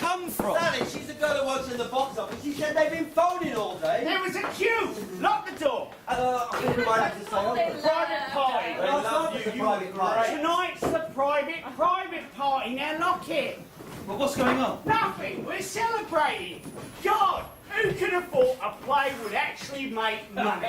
come from? Sally, she's the girl who works in the box office. She said they've been phoning all day. There was a queue. Lock the door. I wouldn't mind having to say Private party. I love you, private party. Tonight's the private party. Now lock it. Well, what's going on? Nothing. We're celebrating. God, who could have thought a play would actually make money?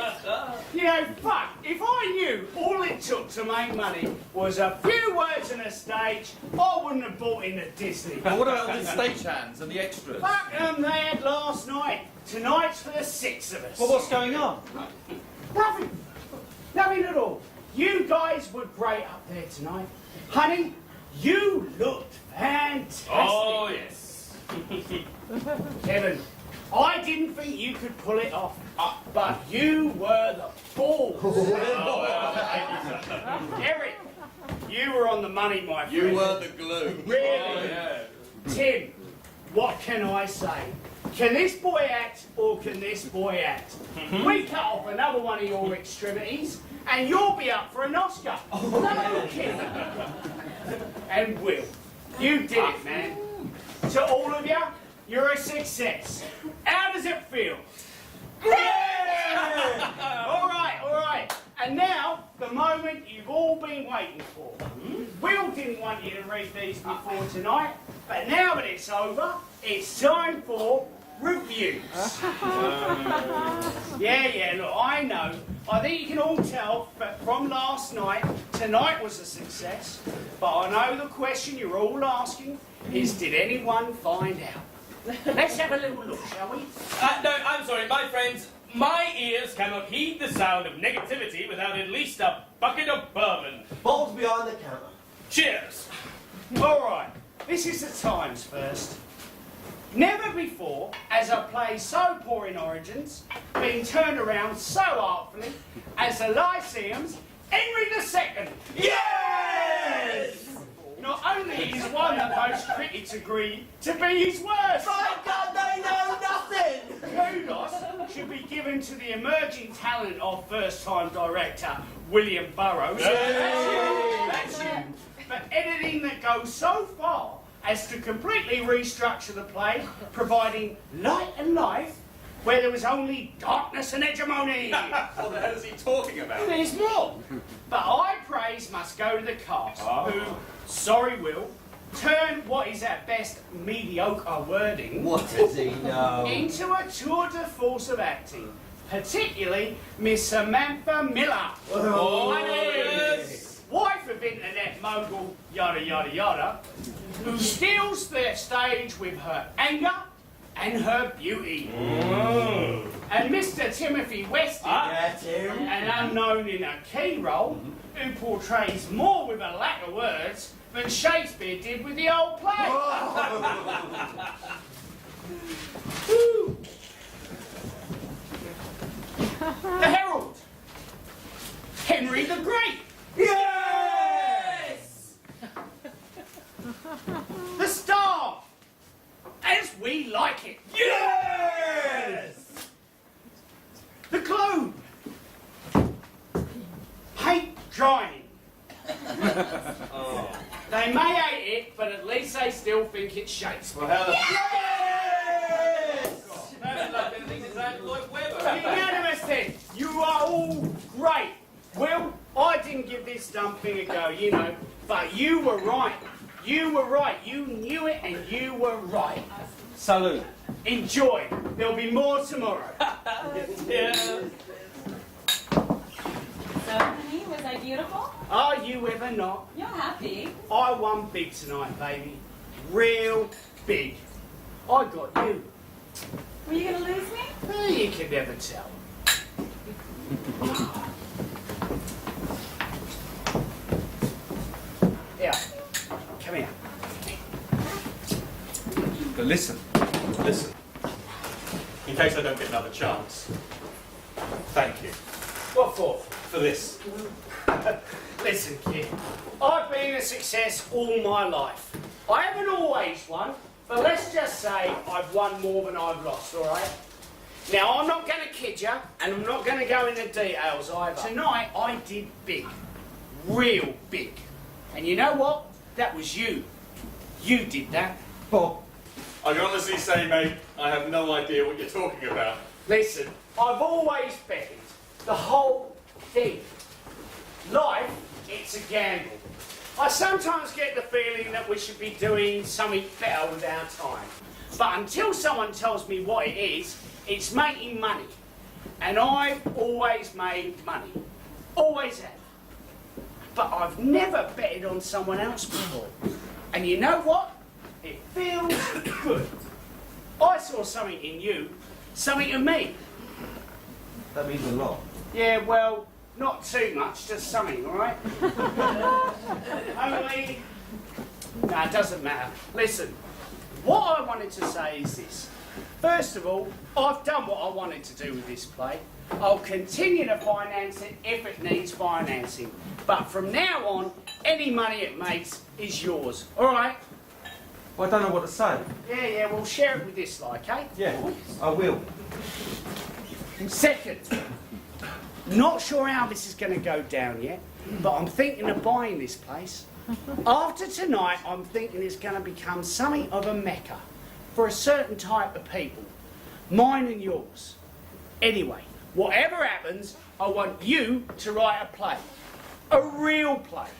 You know, fuck, if I knew all it took to make money was a few words on a stage, I wouldn't have bought into Disney. Well, what about all the stagehands and the extras? Fuck them, they had last night. Tonight's for the 6 of us. Well, what's going on? Nothing. Nothing at all. You guys were great up there tonight. Honey, you looked fantastic. Oh, yes. Kevin, I didn't think you could pull it off, but you were the balls. Eric, you were on the money, my friend. You were the glue. Really? Oh, yeah. Tim, what can I say? Can this boy act or can this boy act? We cut off another one of your extremities and you'll be up for an Oscar. No kidding. And Will, you did it, man. To all of you, you're a success. How does it feel? Yeah! All right. And now, the moment you've all been waiting for. Will didn't want you to read these before tonight, but now that it's over, it's time for reviews. Yeah, look, I know. I think you can all tell that from last night, tonight was a success, but I know the question you're all asking is, did anyone find out? Let's have a little look, shall we? No, I'm sorry, my friends. My ears cannot heed the sound of negativity without at least a bucket of bourbon. Balls behind the counter. Cheers. All right, this is the Times first. Never before has a play so poor in origins been turned around so artfully as the Lyceum's Henry II. Yes! Not only is one that most critics agree to be his worst, My God, they know nothing! kudos should be given to the emerging talent of first-time director William Burroughs. That's you. For editing that goes so far as to completely restructure the play, providing light and life where there was only darkness and hegemony. What the hell is he talking about? There's more. But high praise must go to the cast, who, sorry Will, turn what is at best mediocre wording What does he know? into a tour de force of acting, particularly Miss Samantha Miller. Oh, yes. Wife of internet mogul, yada yada yada, who steals the stage with her anger and her beauty. And Mr. Timothy Weston, Yeah, Tim. an unknown in a key role, who portrays more with a lack of words than Shakespeare did with the old play. Woo. The Herald, Henry the Great. Yes! The Star, as we like it. Yes! The Globe, paint drying. They may hate it, but at least they still think it's Shakespeare. Yes! Unanimous then. You are all great. Well, I didn't give this dumb thing a go, you know, but you were right. You were right. You knew it and you were right. Salute. Enjoy. There'll be more tomorrow. Yeah. So, honey, was I beautiful? Are you ever not? You're happy. I won big tonight, baby. Real big. I got you. Were you gonna lose me? You can never tell. Yeah. Come here. But listen. In case I don't get another chance. Thank you What for? for this. Listen, kid. I've been a success all my life. I haven't always won, but let's just say I've won more than I've lost, all right? Now, I'm not going to kid you, and I'm not going to go into details either. Tonight, I did big. Real big. And you know what? That was you. You did that. Oh, I can honestly say, mate, I have no idea what you're talking about. Listen, I've always betted the whole thing. Life, it's a gamble. I sometimes get the feeling that we should be doing something better with our time. But until someone tells me what it is, it's making money. And I've always made money. Always have. But I've never betted on someone else before. And you know what? It feels good. I saw something in you, something in me. That means a lot. Yeah, well, not too much, just something, all right? Only... No, it doesn't matter. Listen, what I wanted to say is this. First of all, I've done what I wanted to do with this play. I'll continue to finance it if it needs financing. But from now on, any money it makes is yours, all right? Well, I don't know what to say. Yeah, we'll share it with this, like, eh? Yeah, I will. Second, not sure how this is going to go down yet, but I'm thinking of buying this place. After tonight, I'm thinking it's going to become something of a mecca for a certain type of people, mine and yours. Anyway, whatever happens, I want you to write a play, a real play.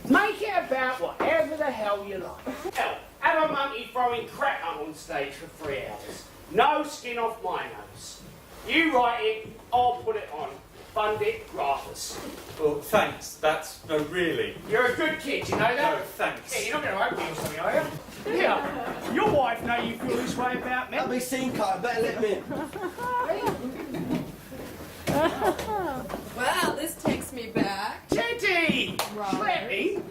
Make it about whatever the hell you like. Hell, have a monkey throwing crap up on stage for 3 hours. No skin off my nose. You write it, I'll put it on. Fund it, gratis. Well, thanks. That's... No, really. You're a good kid, you know that? No, thanks. Yeah, you're not going to open me or something, are you? Yeah. Your wife know you feel this way about me. That'll be scene cut. Better let me in. Well, this takes me back. Teddy! Robert. Clemmy!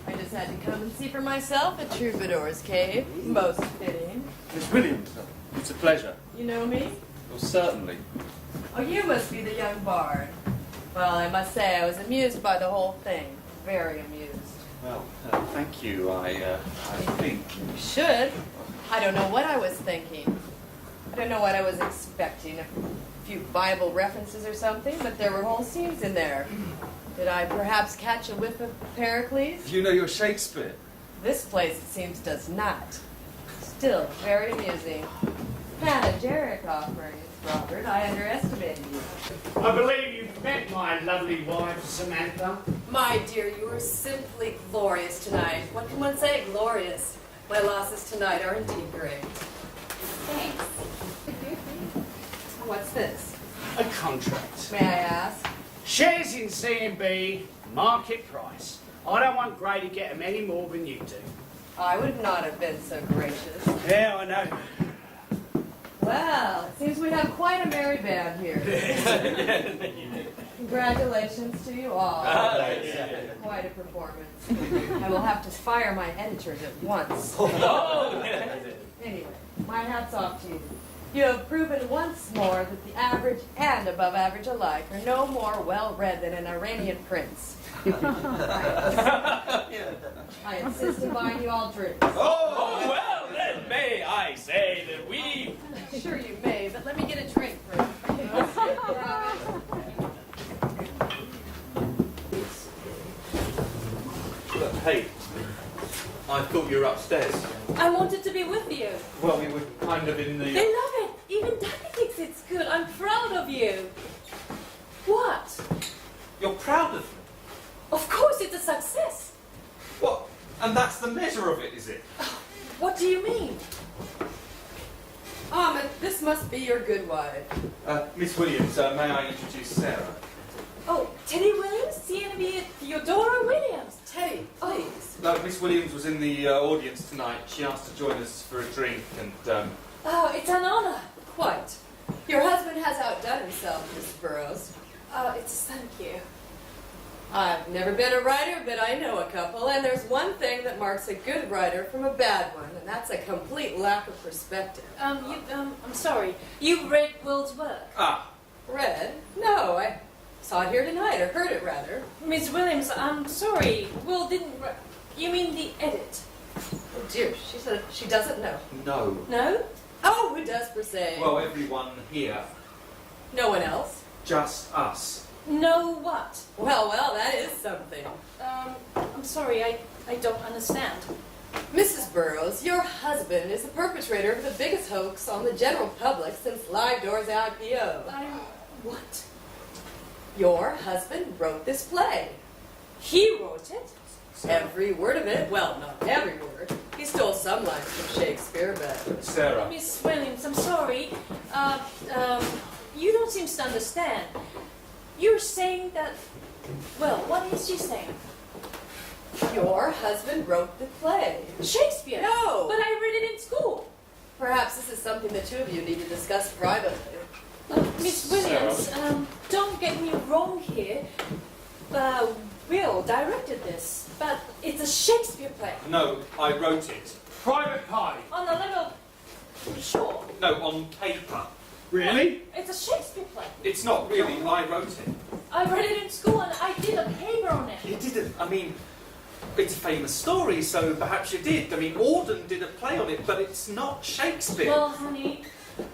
I just had to come and see for myself at Troubadour's Cave. Most fitting. Miss Williams, it's a pleasure. You know me? Well, certainly. Oh, you must be the young bard. Well, I must say I was amused by the whole thing. Very amused. Well, thank you. I think. You should. I don't know what I was thinking. I don't know what I was expecting. A few Bible references or something, but there were whole scenes in there. Did I perhaps catch a whiff of Pericles? You know your Shakespeare. This place, it seems, does not. Still, very amusing. Panegyric offerings, Robert. I underestimated you. I believe you've met my lovely wife, Samantha. My dear, you are simply glorious tonight. What can one say? Glorious. My losses tonight are indeed great. Thanks. What's this? A contract. May I ask? Shares in C&B, market price. I don't want Gray to get them any more than you do. I would not have been so gracious. Yeah, I know. Well, it seems we have quite a merry band here. Congratulations to you all. Quite a performance. I will have to fire my editors at once. Anyway, my hat's off to you. You have proven once more that the average and above average alike are no more well-read than an Iranian prince. I insist on buying you all drinks. Oh, well, then may I say that we... Sure you may, but let me get a drink first. Look, hey, I thought you were upstairs. I wanted to be with you. Well, we were kind of in They the... love it. Even Daddy thinks it's good. I'm proud of you. What? You're proud of me. Of course, it's a success. What? And that's the measure of it, is it? What do you mean? Ahmed, this must be your good wife. Miss Williams, may I introduce Sarah? Oh, Teddy Williams, CNB Theodora Williams. Teddy, please. No, Miss Williams was in the audience tonight. She asked to join us for a drink, and Oh, it's an honor. Quite. Your husband has outdone himself, Miss Burroughs. Thank you. I've never been a writer, but I know a couple, and there's one thing that marks a good writer from a bad one, and that's a complete lack of perspective. I'm sorry. You read Will's work. Read? No, I saw it here tonight, or heard it rather. Miss Williams, I'm sorry. Will didn't. You mean the edit? Oh dear, she said she doesn't know. no. No? Oh, who does per se? Well, everyone here, No one else? just us. No what? Well, that is something. I'm sorry. I don't understand. Mrs. Burroughs, your husband is the perpetrator of the biggest hoax on the general public since Live Door's IPO. What? Your husband wrote this play. He wrote it? Every word of it. Well, not every word. He stole some lines from Shakespeare, but... Sarah. Miss Williams, I'm sorry. You don't seem to understand. You're saying that... Well, what is she saying? Your husband wrote the play. Shakespeare? No. But I read it in school. Perhaps this is something the two of you need to discuss privately. Miss Williams, don't get me wrong here. Will directed this, but it's a Shakespeare play. No, I wrote it. Private party. On a level... Sure. No, on paper. Really? It's a Shakespeare play. It's not really. I wrote it. I read it in school and I did a paper on it. You didn't. I mean, it's a famous story, so perhaps you did. I mean, Auden did a play on it, but it's not Shakespeare. Well, honey,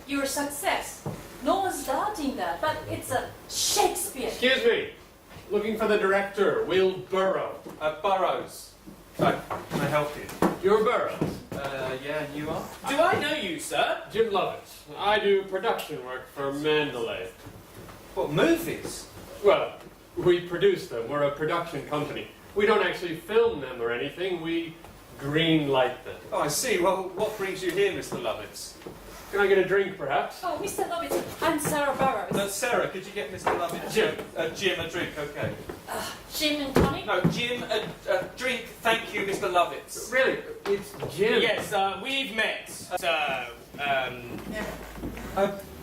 you're a success. No one's doubting that, but it's a Shakespeare. Excuse me. Looking for the director, Will Burrow. Burroughs. So, can I help you? You're Burrows. Yeah, and you are? Do I know you, sir? Jim Lovett. I do production work for Mandalay. What, movies? Well, we produce them. We're a production company. We don't actually film them or anything. We green light them. Oh, I see. Well, what brings you here, Mr. Lovitz? Can I get a drink, perhaps? Oh, Mr. Lovitz, I'm Sarah Burroughs. No, Sarah, could you get Mr. Lovitz? Jim. Jim, a drink, okay. Gin and tonic? No, Jim, a drink, thank you, Mr. Lovitz. Really? It's Jim. Yes, we've met. So,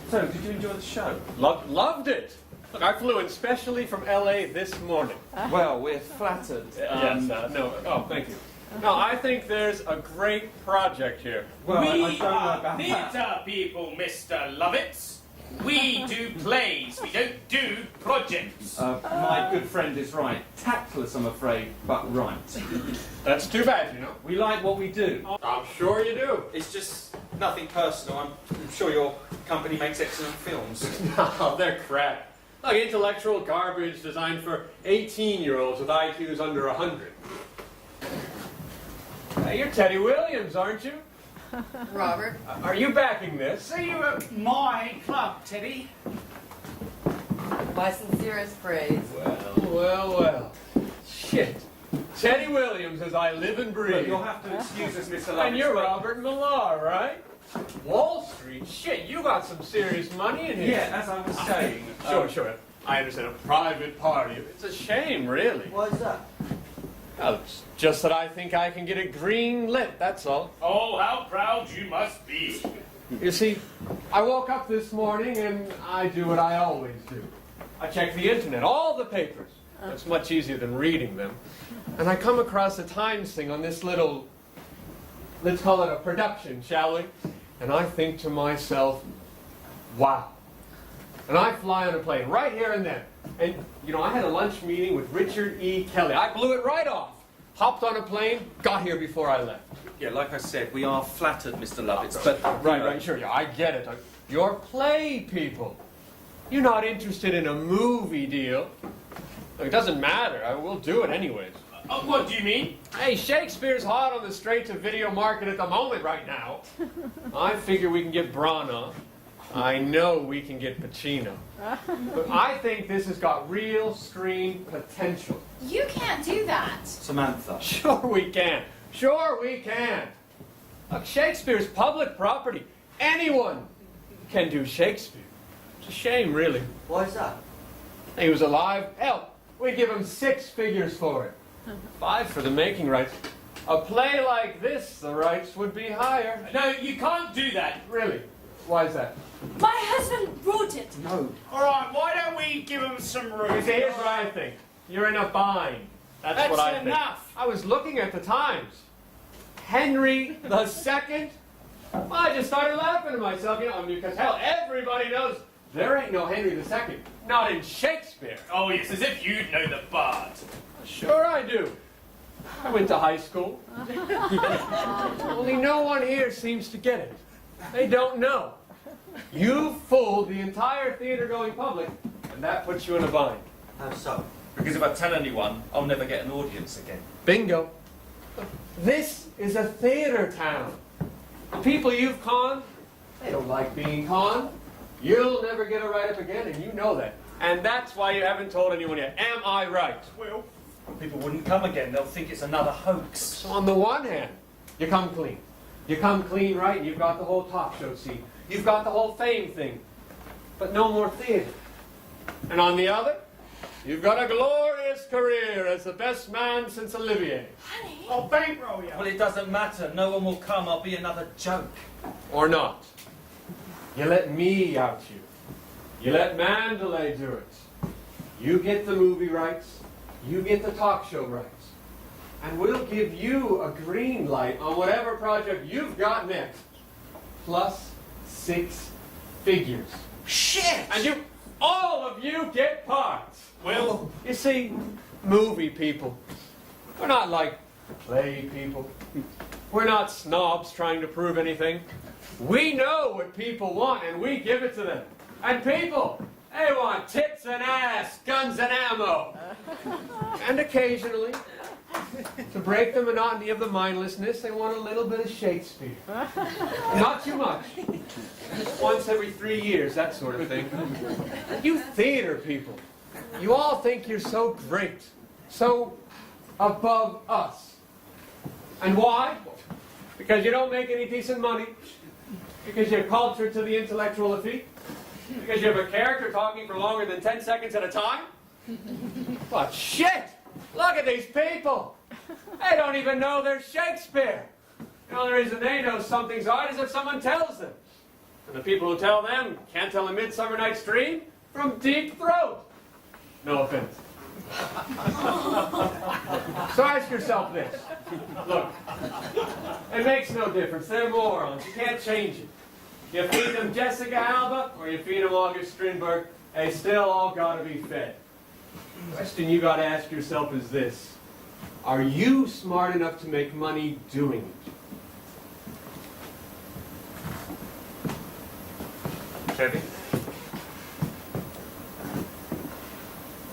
did you enjoy the show? Loved it. Look, I flew in specially from LA this morning. Well, we're flattered. Yes, no. Oh, thank you. No, I think there's a great project here. Well, I we don't know are about that. theatre people, Mr. Lovitz. We do plays, we don't do projects. My good friend is right. Tactless, I'm afraid, but right. That's too bad, you know. We like what we do. I'm sure you do. It's just nothing personal. I'm sure your company makes excellent films. No, they're crap. Like intellectual garbage designed for 18-year-olds with IQs under 100. Hey, you're Teddy Williams, aren't you? Robert? Are you backing this? See you at my club, Teddy. My sincerest praise. Well. Shit. Teddy Williams as I live and breathe. But you'll have to excuse us, Mr. Lovitz. And you're but- Robert Millar, right? Wall Street? Shit, you got some serious money in here. Yeah, as I was saying. Sure. I understand. A private party. It's a shame, really. Why is that? Well, it's just that I think I can get it green lit, that's all. Oh, how proud you must be. You see, I woke up this morning and I do what I always do. I check the internet, all the papers. It's much easier than reading them. And I come across a Times thing on this little, let's call it a production, shall we? And I think to myself, wow. And I fly on a plane right here and then. And, you know, I had a lunch meeting with Richard E. Kelly. I blew it right off. Hopped on a plane, got here before I left. Yeah, like I said, we are flattered, Mr. Lovitz, but... Right, sure, yeah, I get it. You're play people. You're not interested in a movie deal. It doesn't matter. I will do it anyways. What do you mean? Hey, Shakespeare's hot on the straight-to-video market at the moment right now. I figure we can get Branagh. I know we can get Pacino. But I think this has got real screen potential. You can't do that. Samantha. Sure we can. Sure we can. Look, Shakespeare's public property. Anyone can do Shakespeare. It's a shame, really. Why is that? He was alive. Hell, we'd give him 6 figures for it. 5 for the making rights. A play like this, the rights would be higher. No, you can't do that. Really? Why is that? My husband wrote it. No. All right, why don't we give him some room? Here's what I think. You're in a bind. That's what I think. enough. I was looking at the Times. Henry the Second? Well, I just started laughing to myself, you know, because hell, everybody knows there ain't no Henry the Second. Not in Shakespeare. Oh, yes, as if you'd know the bard. Sure I do. I went to high school. Only no one here seems to get it. They don't know. You fooled the entire theater-going public, and that puts you in a bind. How so? Because if I tell anyone, I'll never get an audience again. Bingo. This is a theater town. The people you've conned, they don't like being conned. You'll never get a write-up again, and you know that. And that's why you haven't told anyone yet. Am I right? Well, people wouldn't come again. They'll think it's another hoax. So on the one hand, you come clean. You come clean, right, and you've got the whole talk show scene. You've got the whole fame thing. But no more theater. And on the other, you've got a glorious career as the best man since Olivier. Honey? I'll bankroll you. Well, it doesn't matter. No one will come. I'll be another joke. Or not. You let me out you. You let Mandalay do it. You get the movie rights. You get the talk show rights. And we'll give you a green light on whatever project you've got next. Plus 6 figures. Shit! And all of you get parts. Well, You see, movie people, we're not like play people. We're not snobs trying to prove anything. We know what people want, and we give it to them. And people, they want tits and ass, guns and ammo. And occasionally, to break the monotony of the mindlessness, they want a little bit of Shakespeare. Not too much. Once every 3 years, that sort of thing. You theater people, you all think you're so great, so above us. And why? Because you don't make any decent money. Because you're cultured to the intellectual effete. Because you have a character talking for longer than 10 seconds at a time. But shit! Look at these people! They don't even know they're Shakespeare! The only reason they know something's art is if someone tells them. And the people who tell them can't tell A Midsummer Night's Dream from Deep Throat. No offense. So ask yourself this. Look, it makes no difference. They're morons. You can't change it. You feed them Jessica Alba or you feed them August Strindberg, they still all gotta be fed. The question you gotta ask yourself is this. Are you smart enough to make money doing it? Kevin?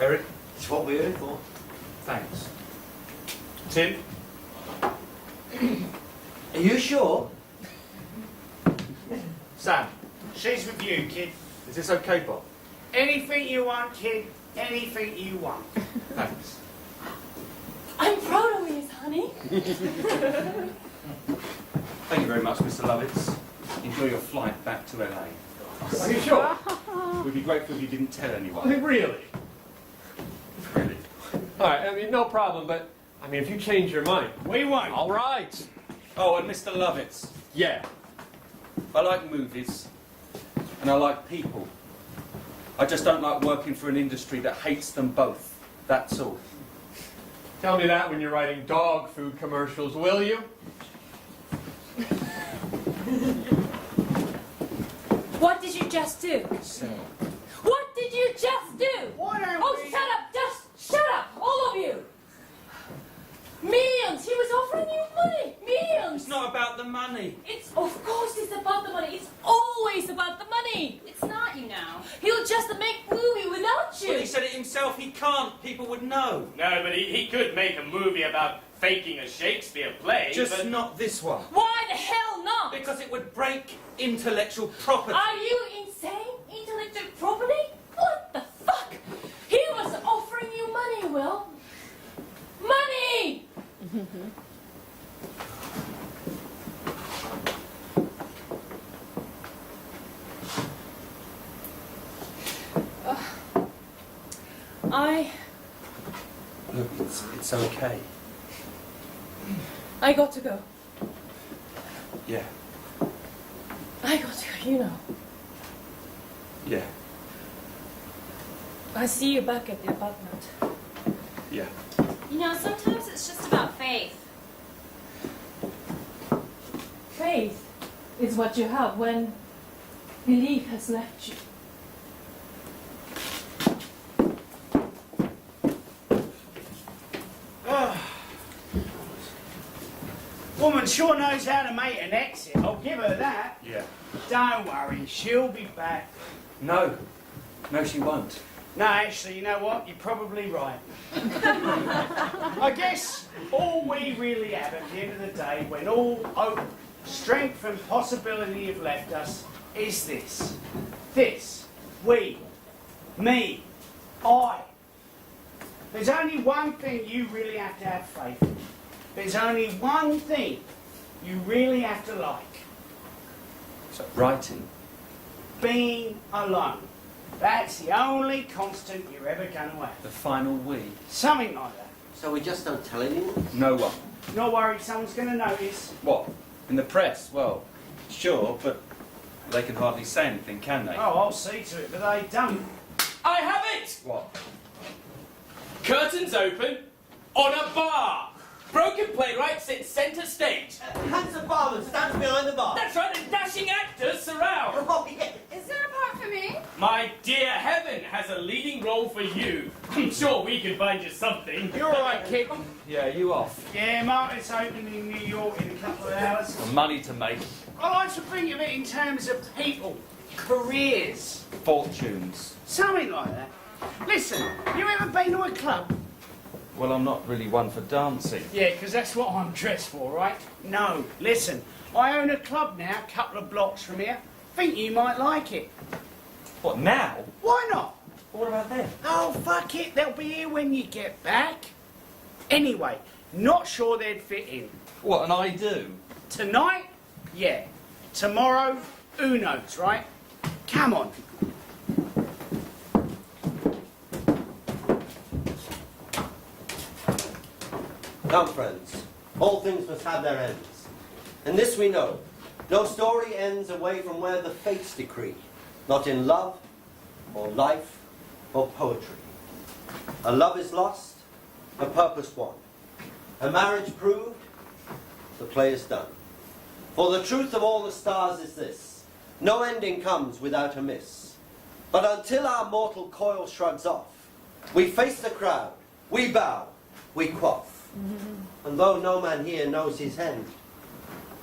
Eric? It's what we're here for. Thanks. Tim? Are you sure? Sam, she's with you, kid. Is this okay, Bob? Anything you want, kid. Anything you want. Thanks. I'm proud of you, honey. Thank you very much, Mr. Lovitz. Enjoy your flight back to LA. Are you sure? We'd be grateful if you didn't tell anyone. Really? Really? All right, I mean, no problem, but, I mean, if you change your mind. We won't. All right. Oh, and Mr. Lovitz. Yeah. I like movies, and I like people. I just don't like working for an industry that hates them both. That's all. Tell me that when you're writing dog food commercials, will you? What did you just do? Sarah. What did you just do? Why don't Oh, we... shut up! Just shut up, all of you! Millions! He was offering you money! Millions! It's not about the money. It's, of course it's about the money. It's always about the money. It's not, you know. He'll just make movie without you. Well, he said it himself. He can't. People would know. No, but he could make a movie about faking a Shakespeare play. Just but not this one. Why the hell not? Because it would break intellectual property. Are you insane? Intellectual property? What the fuck? He was offering you money, Will. Money! Look, it's okay. I got to go. Yeah, I got to go, you know. yeah, I see you back at the apartment. yeah. You know, sometimes it's just about faith. Faith is what you have when belief has left you. Woman sure knows how to make an exit. I'll give her that. Yeah. Don't worry, she'll be back. No. No, she won't. No, actually, you know what? You're probably right. I guess all we really have at the end of the day, when all hope, strength and possibility have left us, is this. This. We. Me. I. There's only one thing you really have to have faith in. There's only one thing you really have to like. So, writing. Being alone. That's the only constant you're ever going to have. The final we. Something like that. So we just don't tell anyone? No one. Not worried someone's going to notice. What? In the press? Well, sure, but they can hardly say anything, can they? Oh, I'll see to it, but they don't. I have it! What? Curtains open on a bar. Broken playwright sits centre stage. Handsome barman stands behind the bar. That's right, and dashing actors surround. Oh, yeah. Is there a part for me? My dear heaven has a leading role for you. I'm sure we can find you something. You're all right, kid. Yeah, you off. Yeah, Martin's opening in New York in a couple of hours. Money to make. I like to think of it in terms of people, careers, Fortunes. something like that. Listen, you ever been to a club? Well, I'm not really one for dancing. Yeah, because that's what I'm dressed for, right? No, listen, I own a club now, a couple of blocks from here. Think you might like it. What, now? Why not? What about them? Oh, fuck it, they'll be here when you get back. Anyway, not sure they'd fit in. What, and I do? Tonight? Yeah. Tomorrow? Who knows, right? Come on. Come, friends. All things must have their ends. And this we know. No story ends away from where the fates decree. Not in love, or life, or poetry. A love is lost, a purpose won. A marriage proved, the play is done. For the truth of all the stars is this: no ending comes without a miss. But until our mortal coil shrugs off, we face the crowd, we bow, we quaff. And though no man here knows his end,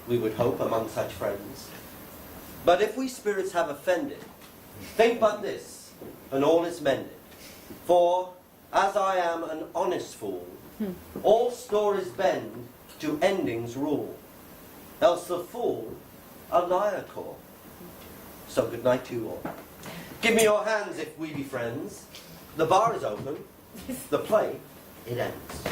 we would hope among such friends. But if we spirits have offended, think but this, and all is mended. For, as I am an honest fool, all stories bend to endings rule. Else the fool a liar call. So good night to you all. Give me your hands if we be friends. The bar is open. The play, it ends.